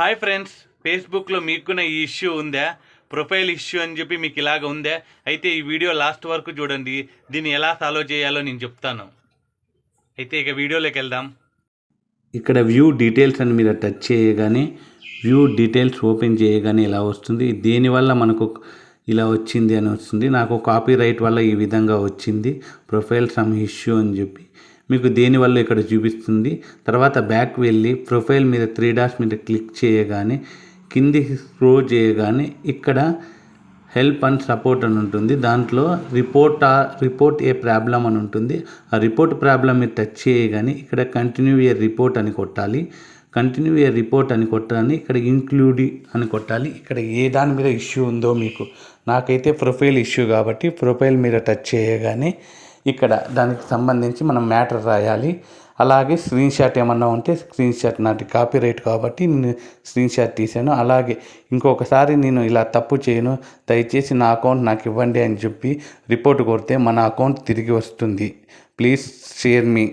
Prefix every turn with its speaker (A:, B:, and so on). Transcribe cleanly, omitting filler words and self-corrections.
A: Hi friends, ఫేస్బుక్లో మీకున్న ఈ ఇష్యూ ఉందా? ప్రొఫైల్ ఇష్యూ అని చెప్పి మీకు ఇలాగ ఉందా? అయితే ఈ వీడియో లాస్ట్ వరకు చూడండి. దీన్ని ఎలా సాల్వ్ చేయాలో నేను చెప్తాను. అయితే ఇక వీడియోలోకి వెళ్దాం.
B: ఇక్కడ వ్యూ డీటెయిల్స్ అని మీరు టచ్ చేయగానే వ్యూ డీటెయిల్స్ ఓపెన్ చేయగానే ఇలా వస్తుంది. దేనివల్ల మనకు ఇలా వచ్చింది అని వస్తుంది. నాకు కాపీ రైట్ వల్ల ఈ విధంగా వచ్చింది, ప్రొఫైల్ సమ్ ఇష్యూ అని చెప్పి మీకు దేనివల్ల ఇక్కడ చూపిస్తుంది. తర్వాత బ్యాక్ వెళ్ళి ప్రొఫైల్ మీద 3 డాట్స్ మీద క్లిక్ చేయగానే కింది స్క్రోల్ చేయగానే ఇక్కడ హెల్ప్ అండ్ సపోర్ట్ అని ఉంటుంది. దాంట్లో రిపోర్ట్ ఏ ప్రాబ్లం అని ఉంటుంది. ఆ రిపోర్ట్ ప్రాబ్లం మీద టచ్ చేయగానే ఇక్కడ కంటిన్యూ ఏ రిపోర్ట్ అని కొట్టాలి. కంటిన్యూ ఏ రిపోర్ట్ అని కొట్టాలని ఇక్కడ ఇంక్లూడ్ అని కొట్టాలి. ఇక్కడ ఏ దాని మీద ఇష్యూ ఉందో మీకు, నాకైతే ప్రొఫైల్ ఇష్యూ కాబట్టి ప్రొఫైల్ మీద టచ్ చేయగానే ఇక్కడ దానికి సంబంధించి మనం మ్యాటర్ రాయాలి. అలాగే స్క్రీన్ షాట్ ఏమన్నా ఉంటే స్క్రీన్ షాట్, నాటి కాపీ రైట్ కాబట్టి నేను స్క్రీన్ షాట్ తీసాను. అలాగే ఇంకొకసారి నేను ఇలా తప్పు చేయను, దయచేసి నా అకౌంట్ నాకు ఇవ్వండి అని చెప్పి రిపోర్ట్ కొడితే మన అకౌంట్ తిరిగి వస్తుంది. Please share me.